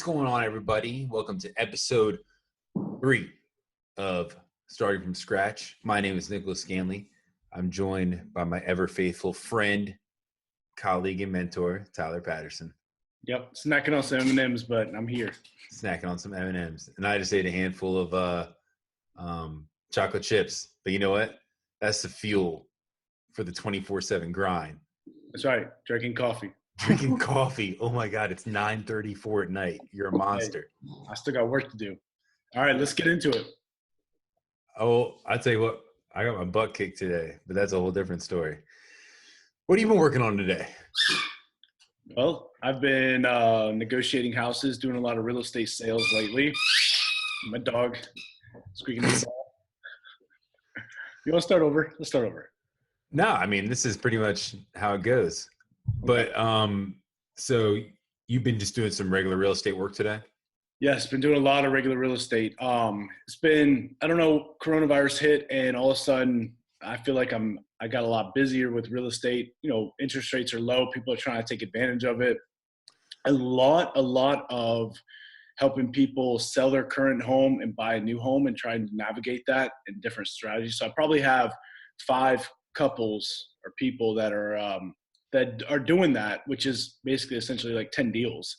going on, everybody? Welcome to episode 3 of Starting from Scratch. My name is Nicholas Scanley. I'm joined by my ever faithful friend, colleague, and mentor, Tyler Patterson. Yep, snacking on some M&Ms, but I'm here. Snacking on some M&Ms. And I just ate a handful of chocolate chips. But you know what? That's the fuel for the 24/7 grind. That's right, drinking coffee. Drinking coffee. Oh my God, it's 9:34 at night. You're a monster. Hey, I still got work to do. All right, let's get into it. Oh, I'll tell you what, I got my butt kicked today, but that's a whole different story. What have you been working on today? Well, I've been negotiating houses, doing a lot of real estate sales lately. My dog squeaking the ball. You want to start over? Let's start over. No, I mean, this is pretty much how it goes. But so you've been just doing some regular real estate work today? Yes, been doing a lot of regular real estate. It's been, I don't know, coronavirus hit, and all of a sudden I feel like I got a lot busier with real estate. You know, interest rates are low. People are trying to take advantage of it. A lot of helping people sell their current home and buy a new home and trying to navigate that in different strategies. So I probably have 5 couples or people that are doing that, which is basically essentially like 10 deals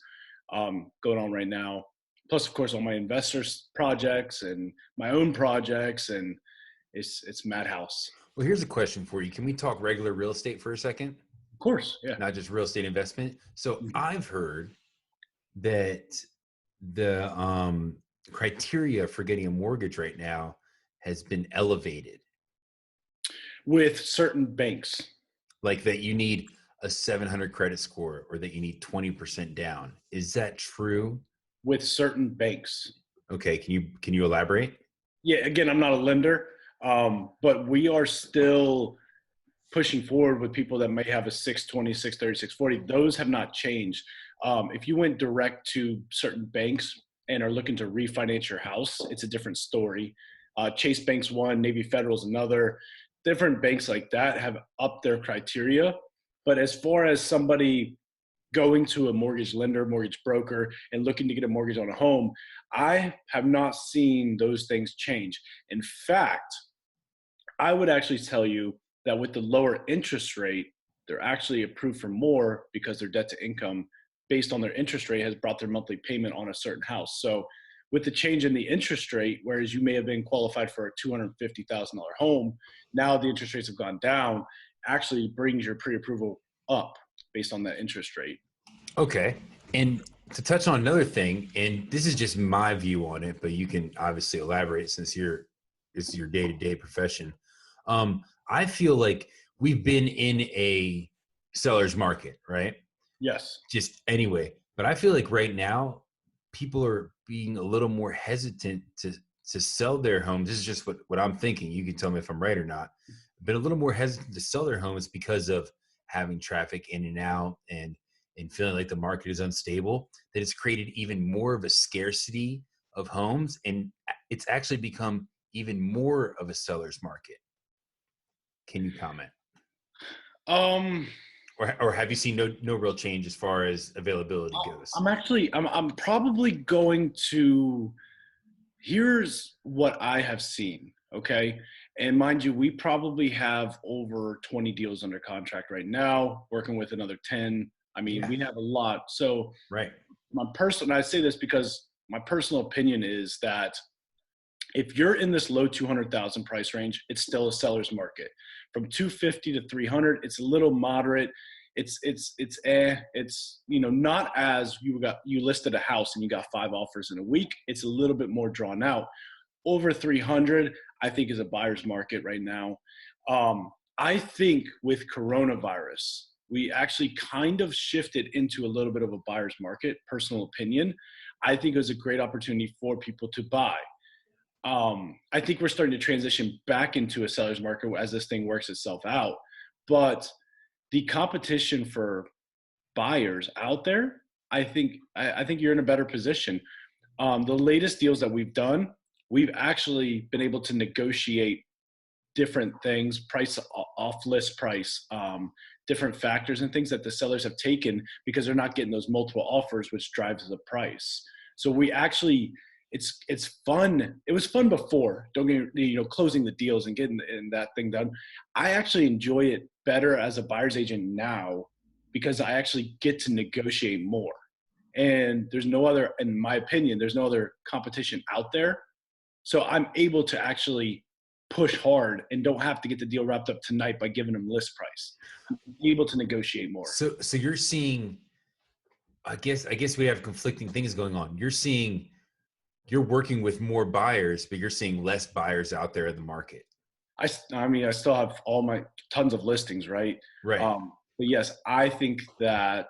going on right now. Plus, of course, all my investors' projects and my own projects, and it's madhouse. Well, here's a question for you. Can we talk regular real estate for a second? Of course, yeah. Not just real estate investment. So I've heard that the criteria for getting a mortgage right now has been elevated. With certain banks. Like that you need a 700 credit score or that you need 20% down. Is that true? With certain banks. Okay, can you elaborate? Yeah, again, I'm not a lender, but we are still pushing forward with people that may have a 620, 630, 640. Those have not changed. If you went direct to certain banks and are looking to refinance your house, it's a different story. Chase Bank's one, Navy Federal's another. Different banks like that have upped their criteria. But as far as somebody going to a mortgage lender, mortgage broker, and looking to get a mortgage on a home, I have not seen those things change. In fact, I would actually tell you that with the lower interest rate, they're actually approved for more because their debt to income based on their interest rate has brought their monthly payment on a certain house. So with the change in the interest rate, whereas you may have been qualified for a $250,000 home, now the interest rates have gone down, actually brings your pre-approval up based on that interest rate. Okay. And to touch on another thing, and this is just my view on it, but you can obviously elaborate since it's your day-to-day profession. I feel like we've been in a seller's market, right? Yes. Just anyway, but I feel like right now people are being a little more hesitant to sell their homes. This is just what I'm thinking. You can tell me if I'm right or not. Been a little more hesitant to sell their homes because of having traffic in and out and feeling like the market is unstable, that it's created even more of a scarcity of homes, and it's actually become even more of a seller's market. Can you comment? Or have you seen no real change as far as availability goes? I'm probably going to, here's what I have seen, okay? And mind you, we probably have over 20 deals under contract right now, working with another 10. I mean, we have a lot. So right. And I say this because my personal opinion is that if you're in this low 200,000 price range, it's still a seller's market. From 250 to 300, it's a little moderate. It's you know, not as you listed a house and you got 5 offers in a week. It's a little bit more drawn out. Over 300, I think, is a buyer's market right now. I think with coronavirus, we actually kind of shifted into a little bit of a buyer's market, personal opinion. I think it was a great opportunity for people to buy. I think we're starting to transition back into a seller's market as this thing works itself out. But the competition for buyers out there, I think you're in a better position. The latest deals that we've done, we've actually been able to negotiate different things, price off list price, different factors and things that the sellers have taken because they're not getting those multiple offers, which drives the price. So we actually, it's fun. It was fun before. Don't get me, closing the deals and getting that thing done. I actually enjoy it better as a buyer's agent now because I actually get to negotiate more. And there's no other, in my opinion, there's no other competition out there. So I'm able to actually push hard and don't have to get the deal wrapped up tonight by giving them list price. I'm able to negotiate more. So you're seeing, I guess we have conflicting things going on. You're working with more buyers, but you're seeing less buyers out there in the market. I mean, I still have all my tons of listings, right? Right. But yes, I think that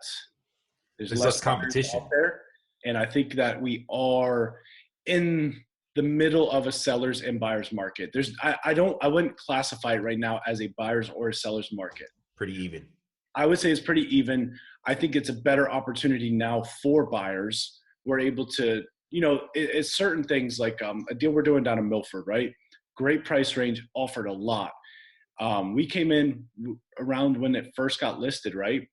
there's less competition out there. And I think that we are in the middle of a seller's and buyer's market. I wouldn't classify it right now as a buyer's or a seller's market. Pretty even. I would say it's pretty even. I think it's a better opportunity now for buyers. We're able to, it's certain things like a deal we're doing down in Milford, right? Great price range, offered a lot. We came in around when it first got listed, right?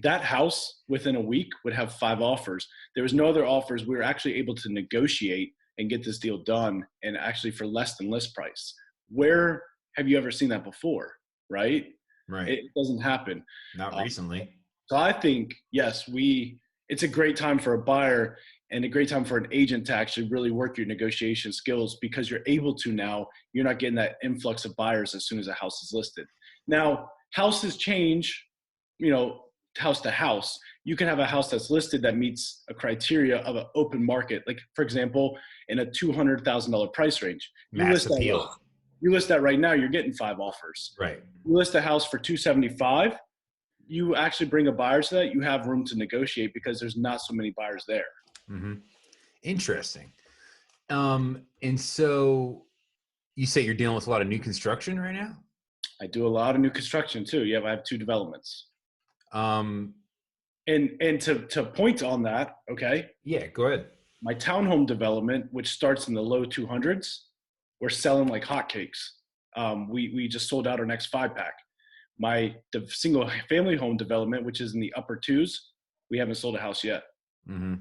That house within a week would have 5 offers. There was no other offers. We were actually able to negotiate and get this deal done, and actually for less than list price. Where have you ever seen that before, right? Right. It doesn't happen. Not recently. So I think, yes, it's a great time for a buyer and a great time for an agent to actually really work your negotiation skills, because you're able to now. You're not getting that influx of buyers as soon as a house is listed. Now, houses change, house to house. You can have a house that's listed that meets a criteria of an open market. Like, for example, in a $200,000 price range. Mass appeal. You list that right now, you're getting 5 offers. Right. You list a house for $275,000, you actually bring a buyer to that, you have room to negotiate because there's not so many buyers there. Mm-hmm. Interesting. And so you say you're dealing with a lot of new construction right now? I do a lot of new construction too. Yeah, I have 2 developments. And to point on that, okay? Yeah, go ahead. My townhome development, which starts in the low 200s, we're selling like hotcakes. We just sold out our next 5-pack. The single family home development, which is in the upper 2s, we haven't sold a house yet. Mm-hmm.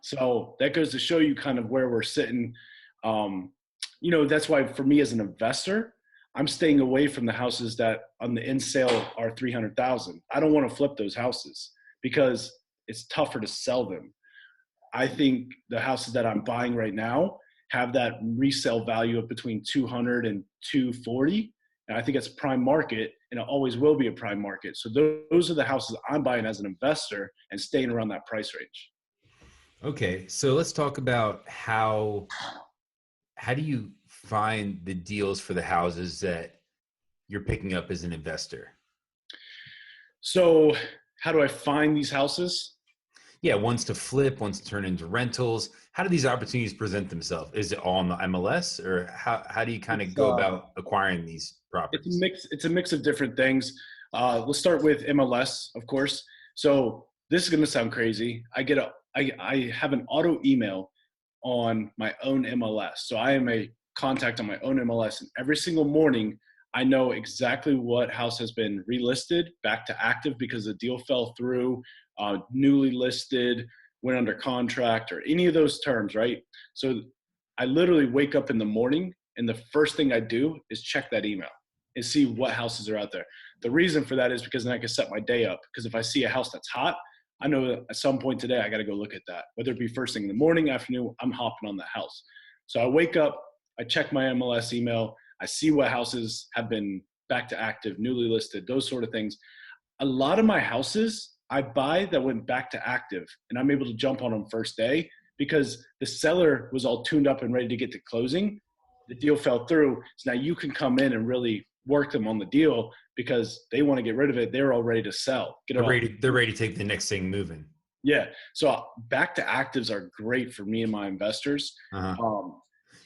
So that goes to show you kind of where we're sitting. That's why for me as an investor, I'm staying away from the houses that on the in sale are $300,000. I don't want to flip those houses because it's tougher to sell them. I think the houses that I'm buying right now have that resale value of between 200 and 240. And I think it's prime market, and it always will be a prime market. So those are the houses I'm buying as an investor and staying around that price range. Okay. So let's talk about how do you find the deals for the houses that you're picking up as an investor? So how do I find these houses? Yeah, one's to flip, one's to turn into rentals. How do these opportunities present themselves? Is it all on the MLS, or how do you kind of go about acquiring these properties? It's a mix of different things. We'll start with MLS, of course. So this is going to sound crazy. I have an auto email on my own MLS. So I am a contact on my own MLS, and every single morning I know exactly what house has been relisted back to active because the deal fell through, newly listed, went under contract, or any of those terms, right? So I literally wake up in the morning and the first thing I do is check that email and see what houses are out there. The reason for that is because then I can set my day up, because if I see a house that's hot, I know that at some point today I got to go look at that. Whether it be first thing in the morning, afternoon, I'm hopping on that house. So I wake up, I check my MLS email, I see what houses have been back to active, newly listed, those sort of things. A lot of my houses I buy that went back to active, and I'm able to jump on them first day because the seller was all tuned up and ready to get to closing. The deal fell through. So now you can come in and really work them on the deal because they want to get rid of it. They're all ready to sell. They're ready to take the next thing moving. Yeah. So back to actives are great for me and my investors. Uh-huh.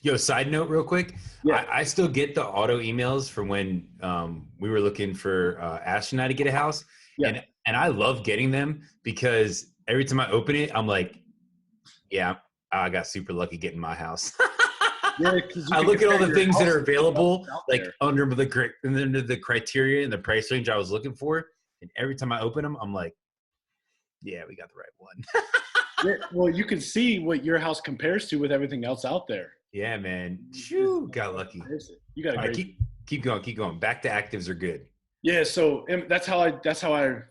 Yo, side note real quick. Yeah. I still get the auto emails from when we were looking for Ash and I to get a house. Yeah. And I love getting them because every time I open it, I'm like, yeah, I got super lucky getting my house. Yeah, I look at all the things that are available, like under the criteria and the price range I was looking for. And every time I open them, I'm like, yeah, we got the right one. Yeah, well, you can see what your house compares to with everything else out there. Yeah, man. Shoo, got lucky. You got a All right, great. keep going, keep going. Back to actives are good. Yeah, so that's how I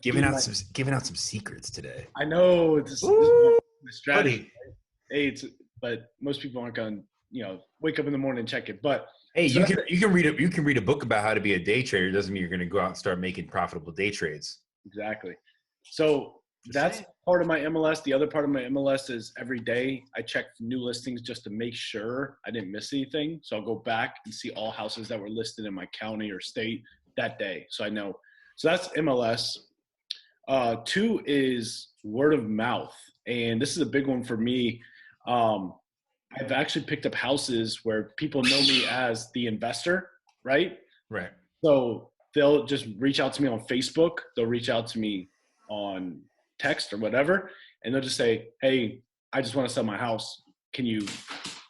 Giving do out my. some secrets today. I know this is Woo, my strategy. buddy. Hey, but most people aren't going to wake up in the morning and check it. But Hey, so you can read a book about how to be a day trader. Doesn't mean you're going to go out and start making profitable day trades. exactly. So Just that's saying. part of my MLS. The other part of my MLS is every day I check new listings just to make sure I didn't miss anything. So I'll go back and see all houses that were listed in my county or state that day. So I know. So that's MLS. Two is word of mouth. And this is a big one for me. I've actually picked up houses where people know me as the investor, right? Right. So they'll just reach out to me on Facebook. They'll reach out to me on text or whatever. And they'll just say, hey, I just want to sell my house. Can you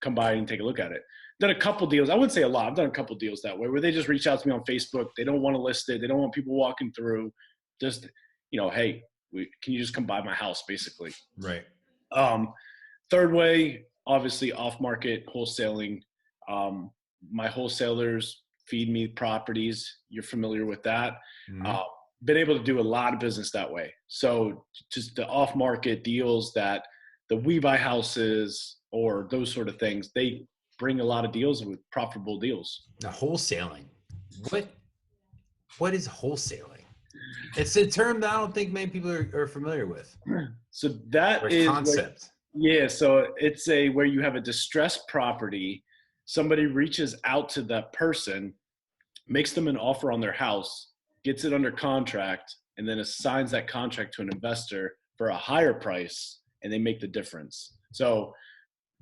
come by and take a look at it? Done a couple deals. I wouldn't say a lot. I've done a couple deals that way where they just reach out to me on Facebook. They don't want to list it. They don't want people walking through. Just, hey, can you just come by my house, basically? Right. Third way, obviously off market wholesaling. My wholesalers feed me properties. You're familiar with that. Mm-hmm. Been able to do a lot of business that way. So just the off market deals that the We Buy Houses or those sort of things, they bring a lot of deals with profitable deals. Now, wholesaling. What is wholesaling? It's a term that I don't think many people are familiar with. So that is concept. Yeah, so it's where you have a distressed property, somebody reaches out to that person, makes them an offer on their house, gets it under contract, and then assigns that contract to an investor for a higher price, and they make the difference. So,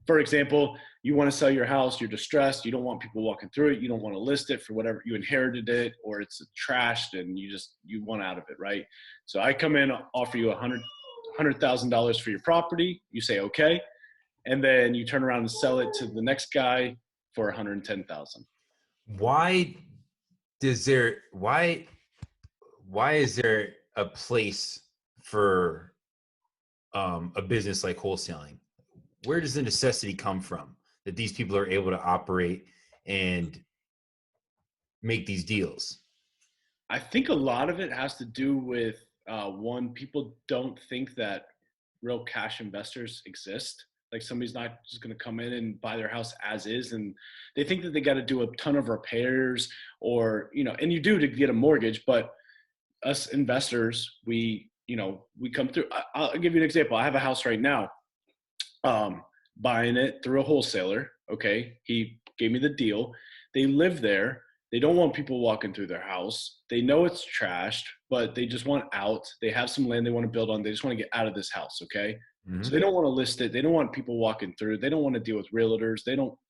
for example, you want to sell your house, you're distressed, you don't want people walking through it, you don't want to list it for whatever, you inherited it, or it's trashed and you want out of it, right? So I come in, offer you $100,000 for your property. You say okay, and then you turn around and sell it to the next guy for $110,000. Why is there a place for a business like wholesaling? Where does the necessity come from that these people are able to operate and make these deals? I think a lot of it has to do with one, people don't think that real cash investors exist. Like somebody's not just going to come in and buy their house as is, and they think that they got to do a ton of repairs or and you do to get a mortgage. But us investors, we come through. I'll give you an example. I have a house right now, buying it through a wholesaler. Okay, he gave me the deal. They live there. They don't want people walking through their house. They know it's trashed, but they just want out. They have some land they want to build on. They just want to get out of this house, okay? Mm-hmm. So they don't want to list it. They don't want people walking through. They don't want to deal with realtors.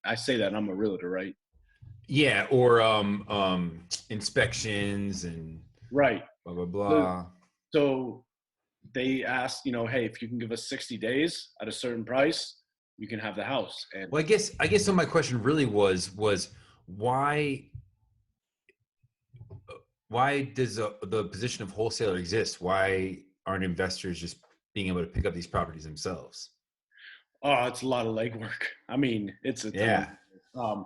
I say that, I'm a realtor, right? Yeah, or inspections and right. Blah, blah, blah. So they asked, hey, if you can give us 60 days at a certain price, you can have the house. And well, I guess so my question really was why does the position of wholesaler exist? Why aren't investors just being able to pick up these properties themselves? Oh, it's a lot of legwork. I mean, it's a ton.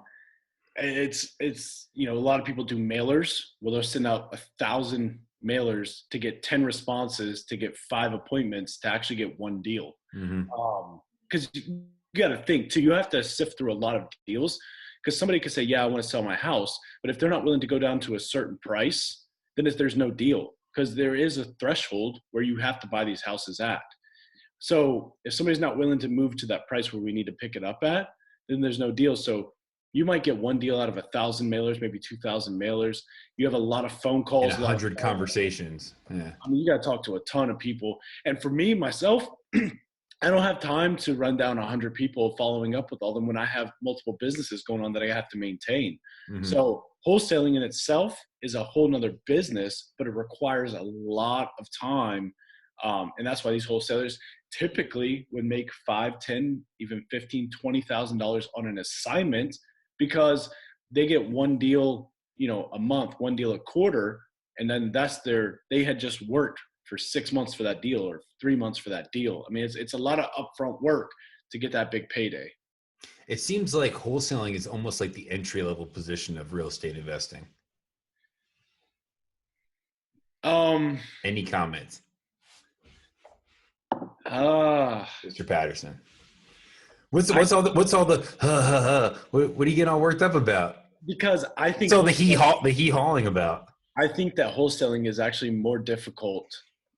It's a lot of people do mailers. Well, they'll send out 1,000 mailers to get 10 responses, to get 5 appointments, to actually get one deal. Because you got to think too, you have to sift through a lot of deals. Because somebody could say, yeah, I want to sell my house. But if they're not willing to go down to a certain price, then there's no deal. Because there is a threshold where you have to buy these houses at. So if somebody's not willing to move to that price where we need to pick it up at, then there's no deal. So you might get one deal out of 1,000 mailers, maybe 2,000 mailers. You have a lot of phone calls. And 100 conversations. Yeah. I mean, you got to talk to a ton of people. And for me, myself, I don't have time to run down 100 people following up with all them when I have multiple businesses going on that I have to maintain. Mm-hmm. So wholesaling in itself is a whole nother business, but it requires a lot of time. And that's why these wholesalers typically would make $5, $10, even $15, $20,000 on an assignment because they get one deal, a month, one deal a quarter. And then they had just worked for 6 months for that deal or 3 months for that deal. I mean, it's a lot of upfront work to get that big payday. It seems like wholesaling is almost like the entry level position of real estate investing. Any comments? Mr. Patterson. What's all the what are you getting all worked up about? Because I think so the he hauling about. I think that wholesaling is actually more difficult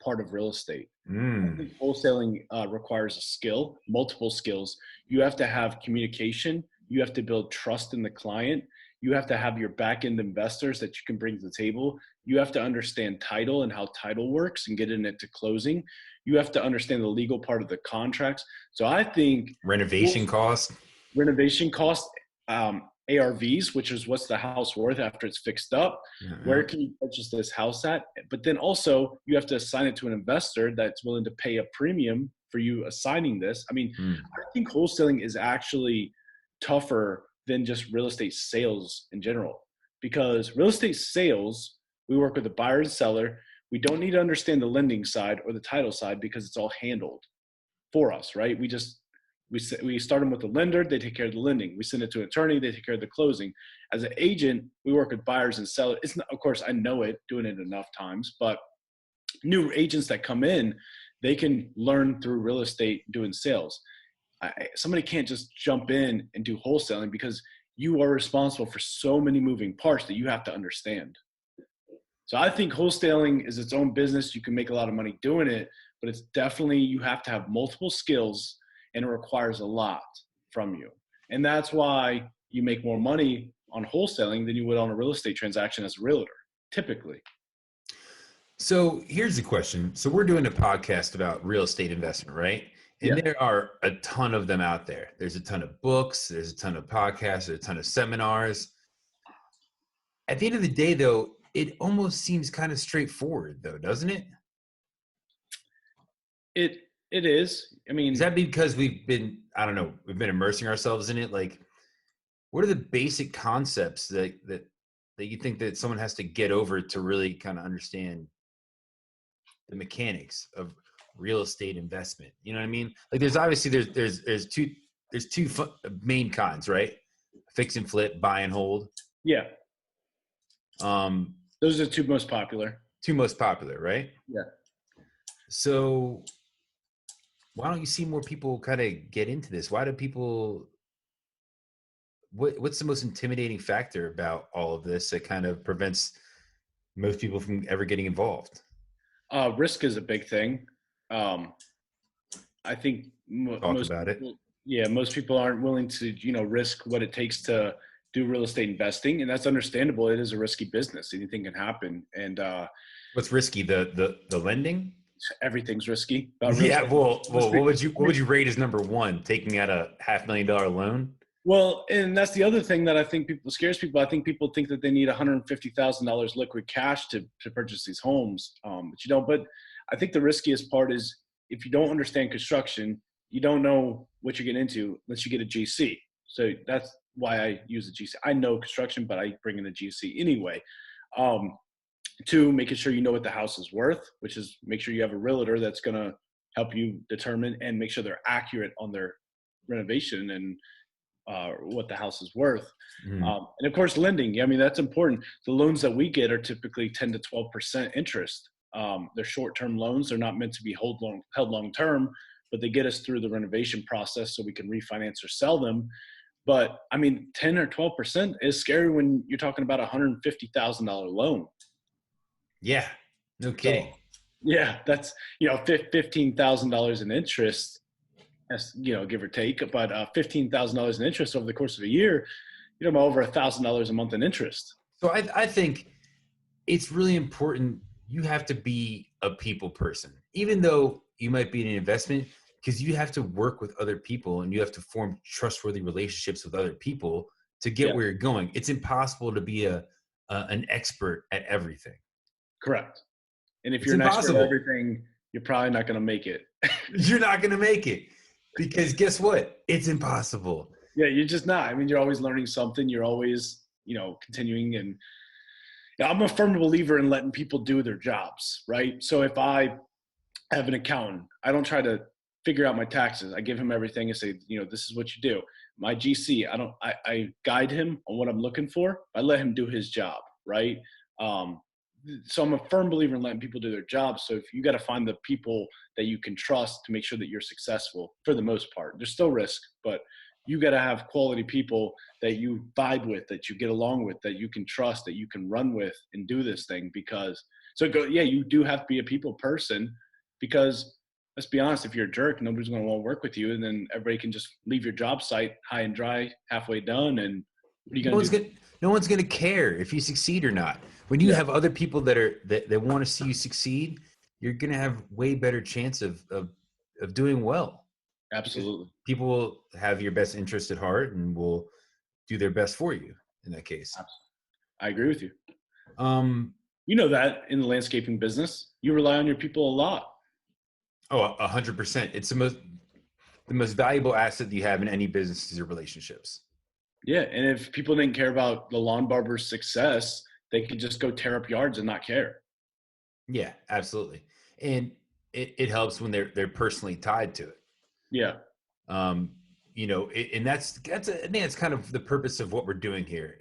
part of real estate. I think wholesaling requires a skill, multiple skills. You have to have communication. You have to build trust in the client. You have to have your back-end investors that you can bring to the table. You have to understand title and how title works and get in it to closing. You have to understand the legal part of the contracts. So I think renovation costs, ARVs, which is what's the house worth after it's fixed up. Mm-hmm. Where can you purchase this house at? But then also you have to assign it to an investor that's willing to pay a premium for you assigning this. I mean, I think wholesaling is actually tougher than just real estate sales in general, because real estate sales, we work with the buyer and seller. We don't need to understand the lending side or the title side because it's all handled for us, right? We start them with the lender, they take care of the lending. We send it to an attorney, they take care of the closing. As an agent, we work with buyers and sellers. It's not, of course, I know it, doing it enough times, but new agents that come in, they can learn through real estate doing sales. Somebody can't just jump in and do wholesaling because you are responsible for so many moving parts that you have to understand. So I think wholesaling is its own business. You can make a lot of money doing it, but it's definitely, you have to have multiple skills and it requires a lot from you. And that's why you make more money on wholesaling than you would on a real estate transaction as a realtor, typically. So here's the question. So we're doing a podcast about real estate investment, right? And there are a ton of them out there. There's a ton of books, there's a ton of podcasts, there's a ton of seminars. At the end of the day, though, it almost seems kind of straightforward, though, doesn't it? It is. I mean, is that because we've been immersing ourselves in it? Like, what are the basic concepts that you think that someone has to get over to really kind of understand the mechanics of real estate investment? You know what I mean? Like, there's obviously there's two main kinds, right? Fix and flip, buy and hold. Yeah. Those are the two most popular. Two most popular, right? Yeah. So why don't you see more people kind of get into this? Why do people, what's the most intimidating factor about all of this that kind of prevents most people from ever getting involved? Risk is a big thing. I think most people aren't willing to, risk what it takes to do real estate investing, and that's understandable. It is a risky business. Anything can happen. And what's risky? The lending? Everything's risky. Yeah. Well, what would you rate as number one? Taking out a $500,000 loan? Well, and that's the other thing that I think scares people. I think people think that they need $150,000 liquid cash to purchase these homes, but you don't. But I think the riskiest part is if you don't understand construction, you don't know what you're getting into unless you get a GC. So that's why I use a GC. I know construction, but I bring in a GC anyway. Two, making sure you know what the house is worth, which is make sure you have a realtor that's going to help you determine and make sure they're accurate on their renovation and what the house is worth. And of course, lending. I mean, that's important. The loans that we get are typically 10 to 12% interest. They're short-term loans. They're not meant to be held long-term, but they get us through the renovation process so we can refinance or sell them. But I mean, 10 or 12% is scary when you're talking about a $150,000 loan. Yeah, no kidding. So, yeah, that's, $15,000 in interest, give or take, but $15,000 in interest over the course of a year, over $1,000 a month in interest. So I think it's really important. You have to be a people person, even though you might be in an investment, because you have to work with other people and you have to form trustworthy relationships with other people to get where you're going. It's impossible to be an expert at everything. Correct. And if you're an expert at everything, you're probably not going to make it. You're not going to make it because guess what? It's impossible. Yeah, you're just not. I mean, you're always learning something. You're always, continuing. And Yeah, I'm a firm believer in letting people do their jobs, right? So if I have an accountant, I don't try to figure out my taxes. I give him everything and say, this is what you do. My GC, I guide him on what I'm looking for. I let him do his job, right? Um, so I'm a firm believer in letting people do their jobs. So if you got to find the people that you can trust to make sure that you're successful for the most part, there's still risk, but you got to have quality people that you vibe with, that you get along with, that you can trust, that you can run with and do this thing. Because you do have to be a people person, because let's be honest, if you're a jerk, nobody's going to want to work with you. And then everybody can just leave your job site high and dry, halfway done. And what are you going to do? No one's gonna care if you succeed or not. When you Yeah, have other people that want to see you succeed, you're gonna have way better chance of doing well, because absolutely. people will have your best interest at heart and will do their best for you in that case. I agree with you. Um, You know that in the landscaping business, you rely on your people a lot. oh, 100%. It's the most valuable asset that you have in any business is your relationships. Yeah, and if people didn't care about the lawn barber's success, they could just go tear up yards and not care. Yeah, absolutely. And it helps when they're personally tied to it. Yeah, Um, and I think that's kind of the purpose of what we're doing here.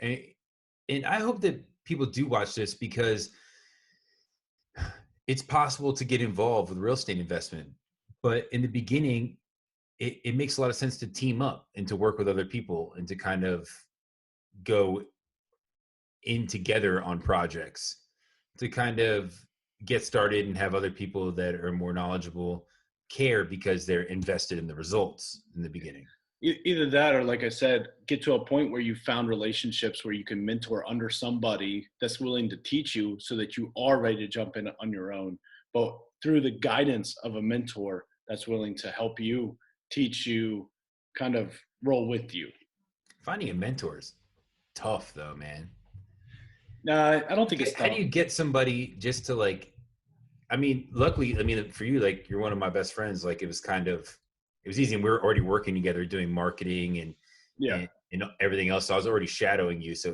And I hope that people do watch this, because it's possible to get involved with real estate investment. But in the beginning, it makes a lot of sense to team up and to work with other people and to kind of go in together on projects to kind of get started and have other people that are more knowledgeable care, because they're invested in the results in the beginning. either that, or like I said, get to a point where you found relationships where you can mentor under somebody that's willing to teach you, so that you are ready to jump in on your own, but through the guidance of a mentor that's willing to help you, teach you, kind of roll with you. Finding a mentor is tough though, man. No, I don't think it's How do tough. you get somebody just to like, I mean, luckily, I mean, for you, like you're one of my best friends. Like it was easy, and we were already working together doing marketing Yeah. and everything else. So I was already shadowing you. So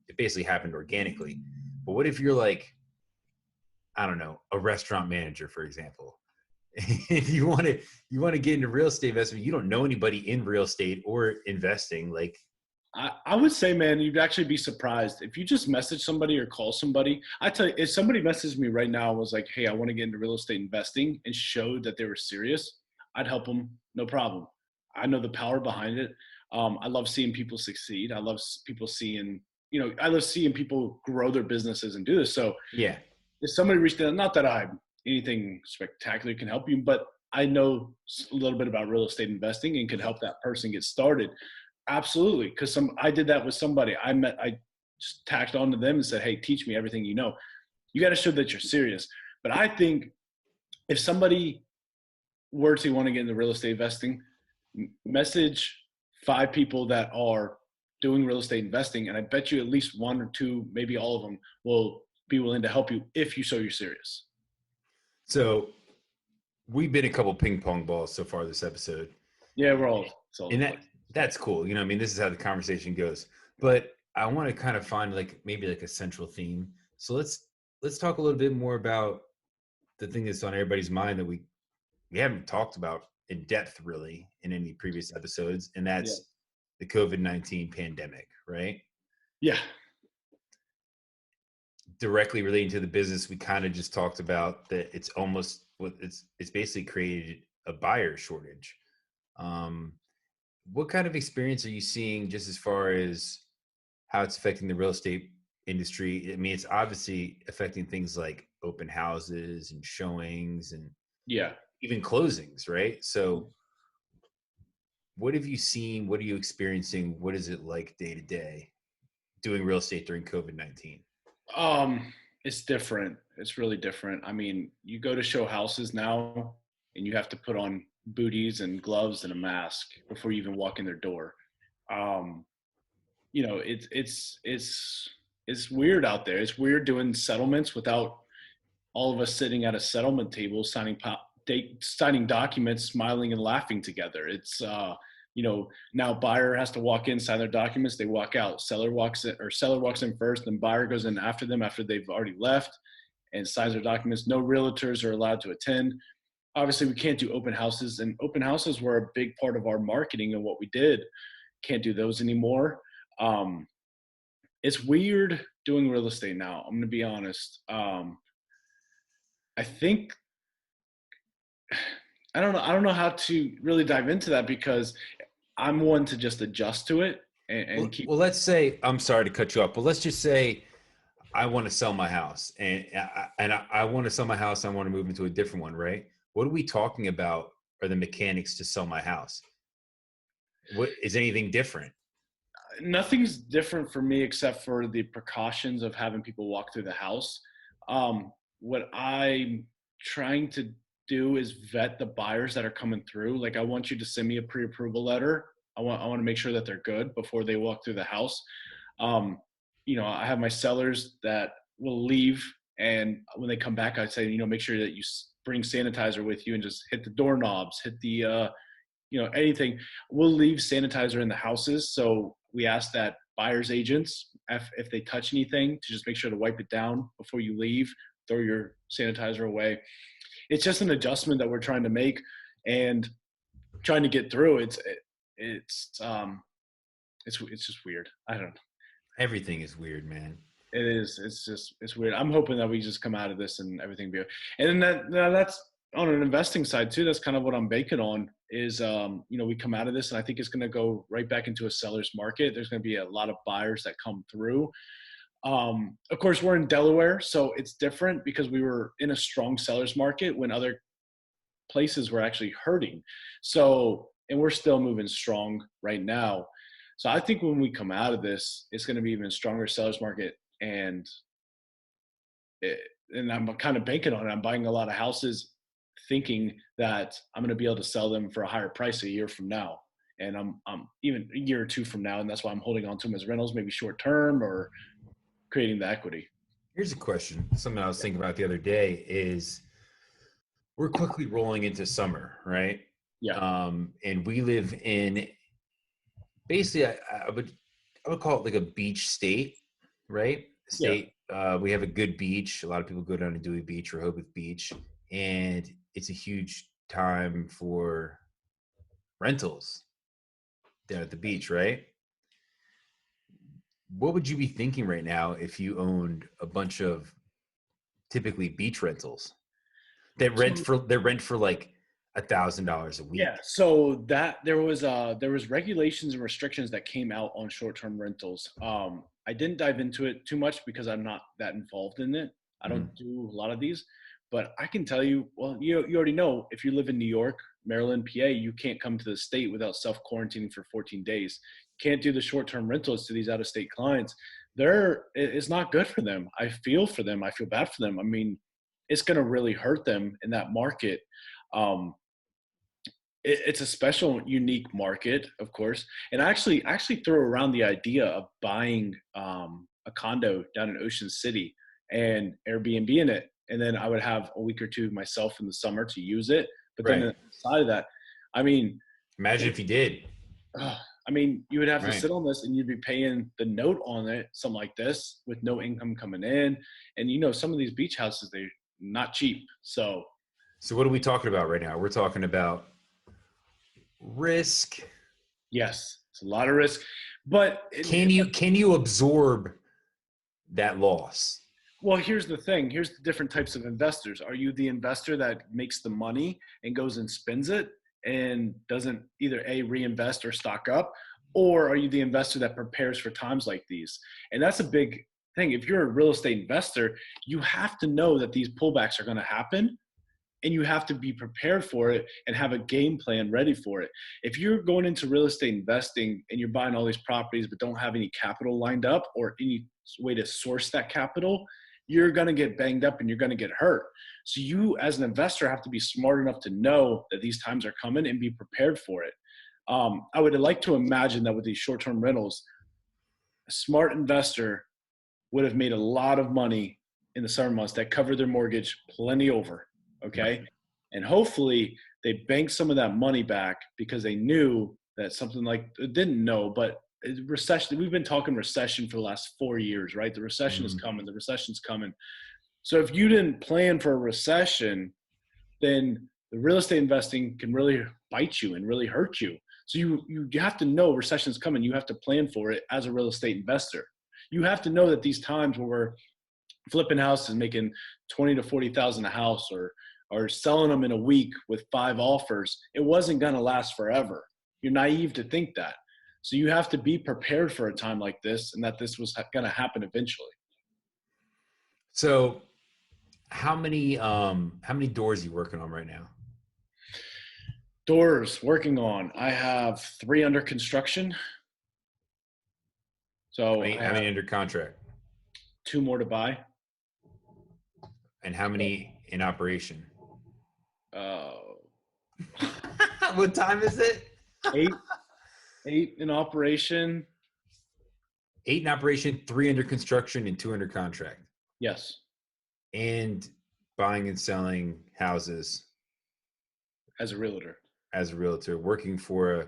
it basically happened organically. But what if you're like, I don't know, a restaurant manager, for example, and you want to get into real estate investment, you don't know anybody in real estate or investing. Like, I would say, man, you'd actually be surprised if you just message somebody or call somebody. I tell you, if somebody messaged me right now and was like, "Hey, I want to get into real estate investing," and showed that they were serious, I'd help them, no problem. I know the power behind it. I love seeing people succeed. I love people seeing, I love seeing people grow their businesses and do this. So yeah, if somebody reached out, not that I'm anything spectacular can help you, but I know a little bit about real estate investing and could help that person get started. Absolutely, because I did that with somebody I just tacked on to them and said, "Hey, teach me everything you know." You got to show that you're serious. But I think if somebody were to want to get into real estate investing, message 5 people that are doing real estate investing, and I bet you at least one or two, maybe all of them, will be willing to help you if you show you're serious. so we've been a couple ping pong balls so far this episode, Yeah, we're all it's all and the place. that's cool. I mean, this is how the conversation goes. But I want to kind of find like maybe like a central theme. So let's talk a little bit more about the thing that's on everybody's mind that we haven't talked about in depth really in any previous episodes, and Yeah, that's the COVID-19 pandemic, right? yeah, Directly relating to the business, we kind of just talked about that it's almost what it's basically created a buyer shortage. Um, what kind of experience are you seeing just as far as how it's affecting the real estate industry? I mean, it's obviously affecting things like open houses and showings and yeah. even closings, right? So what have you seen? What are you experiencing? What is it like day to day doing real estate during COVID-19? Um, it's different. It's really different. I mean, you go to show houses now and you have to put on booties and gloves and a mask before you even walk in their door. Um, it's weird out there. It's weird doing settlements without all of us sitting at a settlement table signing signing documents, smiling and laughing together. Now buyer has to walk in, sign their documents, they walk out. Seller walks in, or seller walks in first, then buyer goes in after them after they've already left and signs their documents. No realtors are allowed to attend. Obviously, we can't do open houses, and open houses were a big part of our marketing and what we did. Can't do those anymore. It's weird doing real estate now. I'm going to be honest. I think I don't know. I don't know how to really dive into that because I'm one to just adjust to it and keep. Well, let's say, I'm sorry to cut you off, but let's just say I want to sell my house and I want to sell my house. I want to move into a different one, right? What are we talking about are the mechanics to sell my house? What is anything different? Nothing's different for me except for the precautions of having people walk through the house. What I'm trying to do is vet the buyers that are coming through. Like I want you to send me a pre-approval letter. I want to make sure that they're good before they walk through the house. I have my sellers that will leave, and when they come back, I say, make sure that you bring sanitizer with you and just hit the doorknobs, hit the, anything. We'll leave sanitizer in the houses. So we ask that buyer's agents, if they touch anything, to just make sure to wipe it down before you leave, throw your sanitizer away. It's just an adjustment that we're trying to make and trying to get through. It's just weird. I don't know. Everything is weird, man. It is. It's weird. I'm hoping that we just come out of this and everything be. And then that's on an investing side too. That's kind of what I'm banking on is, we come out of this and I think it's going to go right back into a seller's market. There's going to be a lot of buyers that come through. Of course, we're in Delaware, so it's different because we were in a strong seller's market when other places were actually hurting. So, and we're still moving strong right now. So I think when we come out of this, it's going to be even stronger seller's market. And I'm kind of banking on it. I'm buying a lot of houses thinking that I'm going to be able to sell them for a higher price a year from now. And I'm even a year or two from now. And that's why I'm holding on to them as rentals, maybe short term or creating the equity. Here's a question. Something I was thinking about the other day is we're quickly rolling into summer, right? Yeah. And we live in basically, I would call it like a beach state, right? State. Yeah. We have a good beach. A lot of people go down to Dewey Beach or Rehoboth Beach, and it's a huge time for rentals down at the beach, right? What would you be thinking right now if you owned a bunch of typically beach rentals that rent for like $1,000 a week? Yeah. So that there was regulations and restrictions that came out on short-term rentals. I didn't dive into it too much because I'm not that involved in it. I don't do a lot of these, but I can tell you, well, you already know if you live in New York, Maryland, PA, you can't come to the state without self-quarantining for 14 days. Can't do the short-term rentals to these out-of-state clients. It's not good for them. I feel for them. I feel bad for them. I mean, it's going to really hurt them in that market. It's a special, unique market, of course. And I actually threw around the idea of buying a condo down in Ocean City and Airbnb in it. And then I would have a week or two myself in the summer to use it. But then aside of that, I mean, imagine if you did. I mean, you would have to sit on this and you'd be paying the note on it, something like this, with no income coming in. And, some of these beach houses, they're not cheap. So what are we talking about right now? We're talking about risk. Yes, it's a lot of risk. But can you absorb that loss? Well, here's the thing. Here's the different types of investors. Are you the investor that makes the money and goes and spends it and doesn't either reinvest or stock up? Or are you the investor that prepares for times like these? And that's a big thing. If you're a real estate investor, you have to know that these pullbacks are going to happen and you have to be prepared for it and have a game plan ready for it. If you're going into real estate investing and you're buying all these properties but don't have any capital lined up or any way to source that capital, you're going to get banged up and you're going to get hurt. So you as an investor have to be smart enough to know that these times are coming and be prepared for it. I would like to imagine that with these short-term rentals, a smart investor would have made a lot of money in the summer months that covered their mortgage plenty over. Okay. And hopefully they banked some of that money back because they knew that something like didn't know, but recession. We've been talking recession for the last 4 years, right? The recession is Mhm. coming. The recession's coming. So if you didn't plan for a recession, then the real estate investing can really bite you and really hurt you. So you have to know recession's coming. You have to plan for it as a real estate investor. You have to know that these times where we're flipping houses, making 20 to 40,000 a house, or selling them in a week with 5 offers, it wasn't going to last forever. You're naive to think that. So you have to be prepared for a time like this, and that this was going to happen eventually. So how many doors are you working on right now? Doors working on. I have 3 under construction. How So many, I how many have under contract? 2 more to buy. And how many in operation? Uh, What time is it? 8, 8 in operation. 8 in operation, 3 under construction, and 2 under contract. Yes, And buying and selling houses as a realtor. as a realtor, working for a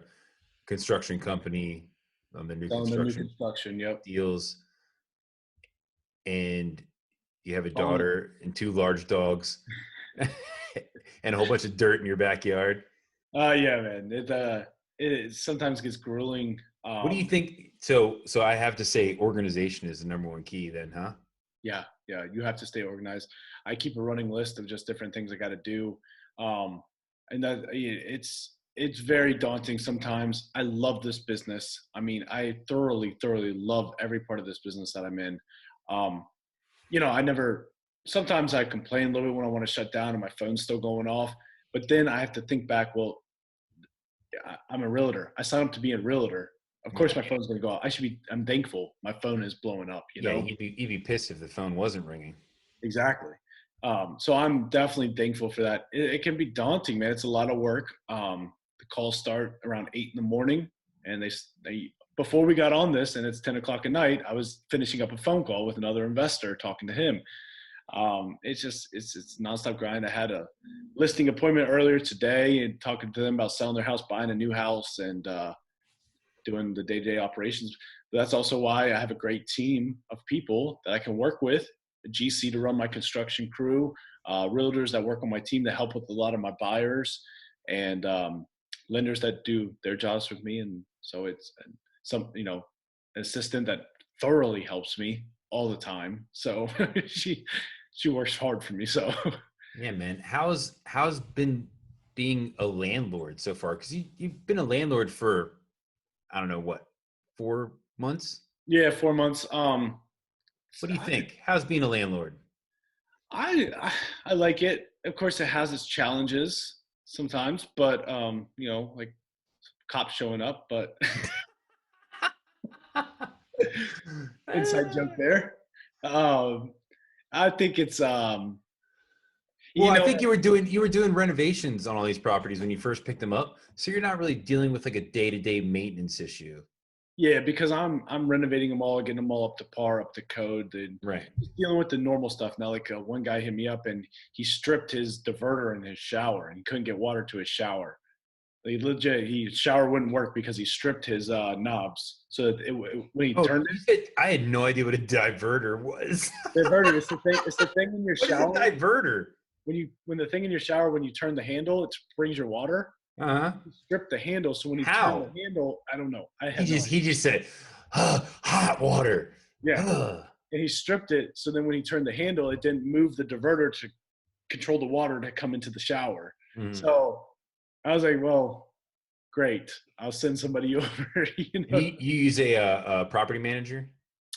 construction company on the new Selling the new construction construction. Yep. deals, and you have a Um, daughter and 2 large dogs and a whole bunch of dirt in your backyard. yeah, man. It sometimes gets grueling. What do you think? So I have to say organization is the number one key then, huh? Yeah, you have to stay organized. I keep a running list of just different things I got to do, and that it's very daunting sometimes. I love this business. I mean, I thoroughly love every part of this business that I'm in. Um, I never. Sometimes I complain a little bit when I want to shut down and my phone's still going off. But then I have to think back. Well, I'm a realtor. I signed up to be a realtor. Of course, my phone's going to go off. I'm thankful my phone is blowing up. Yeah, you'd be pissed if the phone wasn't ringing. Exactly. So I'm definitely thankful for that. It can be daunting, man. It's a lot of work. The calls start around 8 in the morning, and they before we got on this, and it's 10 o'clock at night, I was finishing up a phone call with another investor, talking to him. It's nonstop grind. I had a listing appointment earlier today and talking to them about selling their house, buying a new house, and doing the day-to-day operations. But that's also why I have a great team of people that I can work with, a GC to run my construction crew, realtors that work on my team that help with a lot of my buyers, and lenders that do their jobs with me. And so it's an assistant that thoroughly helps me all the time. So she works hard for me. So Yeah, man. How's been being a landlord so far? Because you've been a landlord for, I don't know what, 4 months. yeah, 4 months. What do you think? How's being a landlord? I like it. Of course, it has its challenges sometimes, but like cops showing up. But inside joke there. I think it's Well, I think you were doing renovations on all these properties when you first picked them up, so you're not really dealing with like a day-to-day maintenance issue. yeah, because I'm renovating them all, getting them all up to par, up to code, and Right. just dealing with the normal stuff. Now, like one guy hit me up and he stripped his diverter in his shower and he couldn't get water to his shower. His shower wouldn't work because he stripped his knobs. So that when he Oh, turned you said I had no idea what a diverter was. the diverter, it's the thing. It's the thing in your What is a shower diverter? when the thing in your shower, when you turn the handle, it brings your water. Uh-huh. He stripped the handle, so when he How? turned the handle, I don't know. I He had no just idea. he just said, hot water. Yeah, Ugh. and he stripped it. So then when he turned the handle, it didn't move the diverter to control the water to come into the shower. Mhm. So I was like, well, great. I'll send somebody over. You use a property manager?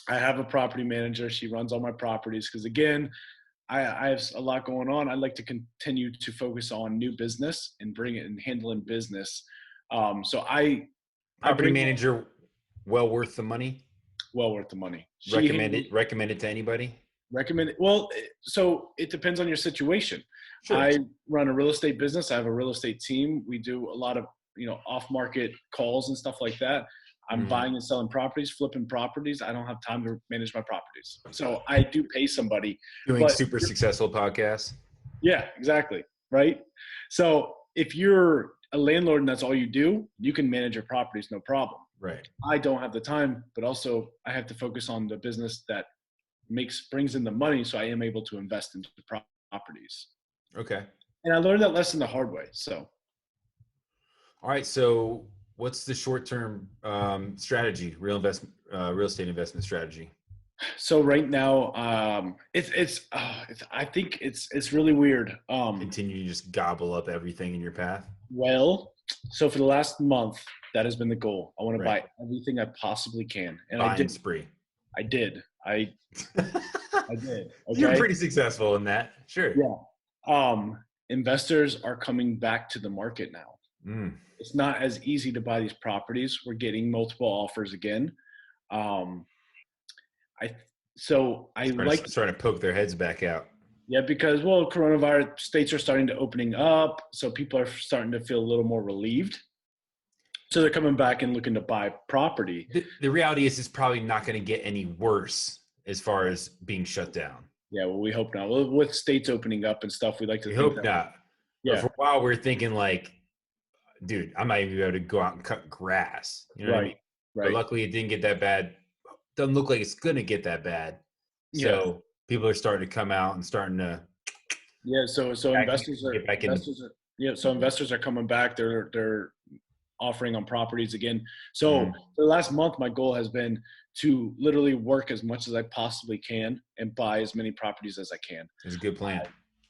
I have a property manager. She runs all my properties because, again, I have a lot going on. I'd like to continue to focus on new business and bring it and handling business. So I Property bring manager, well worth the money. well worth the money. Recommend it to anybody. Recommend it. Well, so it depends on your situation. Sure. I run a real estate business. I have a real estate team. We do a lot of off-market calls and stuff like that. I'm Mhm. buying and selling properties, flipping properties. I don't have time to manage my properties, so I do pay somebody. Doing But super successful podcasts. yeah, exactly. Right. So if you're a landlord and that's all you do, you can manage your properties, no problem. Right. I don't have the time, but also I have to focus on the business that brings in the money. So I am able to invest into properties. Okay. And I learned that lesson the hard way. So, All right. So what's the short-term strategy, real estate investment strategy? so right now, I think it's really weird. Continue to just gobble up everything in your path. Well, so for the last month, that has been the goal. I want to Right. buy everything I possibly can. And Buying spree. I did. I did. You're Okay. pretty successful in that. Sure. Yeah. Investors are coming back to the market now. Mm. It's not as easy to buy these properties. We're getting multiple offers again. Um, I so I like starting to poke their heads back out. Yeah, because coronavirus states are starting to opening up, so people are starting to feel a little more relieved. So they're coming back and looking to buy property. The reality is, it's probably not going to get any worse as far as being shut down. Yeah, well, we hope not. Well, with states opening up and stuff, we like to We think hope that. not. Yeah. But for a while, we're thinking like, dude, I might even be able to go out and cut grass. You know what I mean? Right. But luckily, it didn't get that bad. Doesn't look like it's going to get that bad. So people are starting to come out and starting to. Yeah. So investors are coming back. They're offering on properties again. So for the last month, my goal has been to literally work as much as I possibly can and buy as many properties as I can. It's a good plan.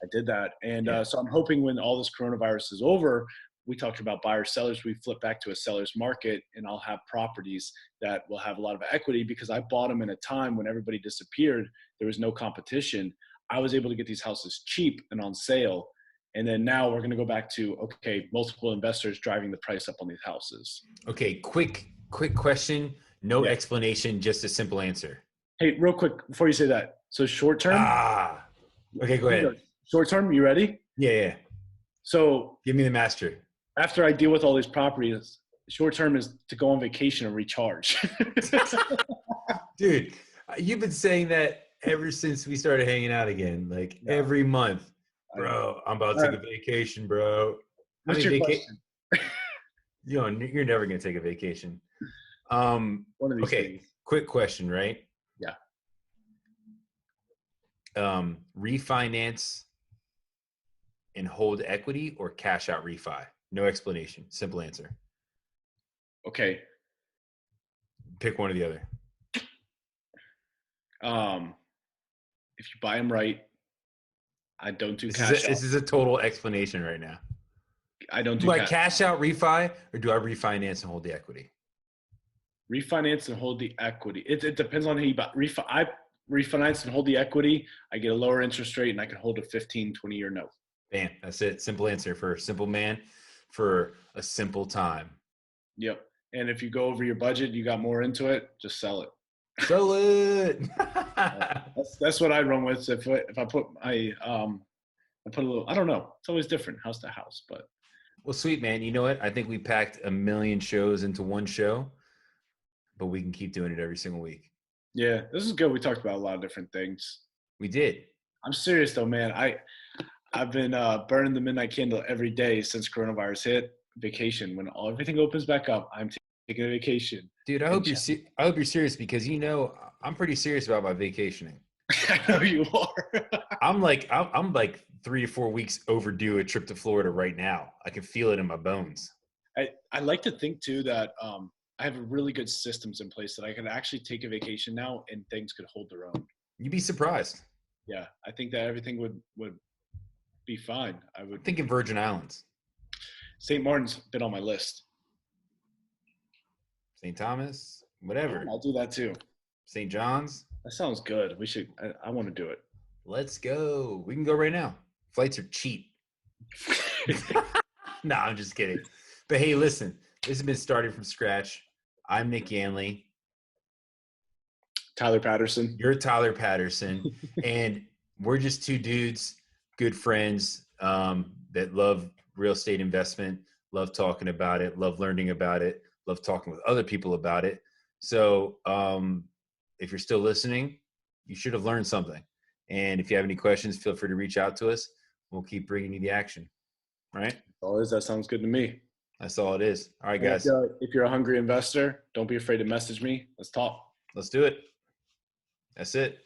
I did that. And so I'm hoping when all this coronavirus is over, we talked about buyers, sellers, we flip back to a seller's market and I'll have properties that will have a lot of equity because I bought them in a time when everybody disappeared. There was no competition. I was able to get these houses cheap and on sale. And then now we're going to go back to, multiple investors driving the price up on these houses. Okay. Quick question. No explanation, just a simple answer. Hey, real quick before you say that. So short term. Okay. Go ahead. Short term. You ready? Yeah. So give me the master. After I deal with all these properties, short term is to go on vacation and recharge. Dude, you've been saying that ever since we started hanging out again, like every month. Bro, I'm about to take a vacation, bro. What's your question? You're never going to take a vacation. One of these days. Quick question, right? Yeah. Refinance and hold equity or cash out refi? No explanation. Simple answer. Okay. Pick one or the other. If you buy them right, I don't do cash out. This is a total explanation right now. I don't do Do I cash out refi or do I refinance and hold the equity? Refinance and hold the equity. It depends on who you buy. I refinance and hold the equity. I get a lower interest rate and I can hold a 15, 20-year note. Bam. That's it. Simple answer for a simple man for a simple time. Yep. And if you go over your budget, you got more into it, just sell it. Sell it. That's what I run with. If I put I put a little, I don't know. It's always different house to house, but. Well, sweet, man. You know what? I think we packed 1 million shows into one show, but we can keep doing it every single week. Yeah, this is good. We talked about a lot of different things. We did. I'm serious though, man. I've been burning the midnight candle every day since coronavirus hit. Vacation. When everything opens back up, I'm taking a vacation. Dude, I hope you're serious because I'm pretty serious about my vacationing. I know you are. I'm like 3 or 4 weeks overdue a trip to Florida right now. I can feel it in my bones. I like to think too that I have really good systems in place that I can actually take a vacation now and things could hold their own. You'd be surprised. Yeah, I think that everything would be fine. I would think in Virgin Islands. St. Martin's been on my list. St. Thomas, whatever. I'll do that too. St. John's. That sounds good. We should. I want to do it. Let's go. We can go right now. Flights are cheap. No, I'm just kidding. But hey, listen, this has been Starting from Scratch. I'm Nick Yanley. Tyler Patterson. You're Tyler Patterson. And we're just two dudes, good friends that love real estate investment, love talking about it, love learning about it, love talking with other people about it. So if you're still listening, you should have learned something. And if you have any questions, feel free to reach out to us. We'll keep bringing you the action. Right? Always. That sounds good to me. That's all it is. All right, And guys. if you're a hungry investor, don't be afraid to message me. Let's talk. Let's do it. That's it.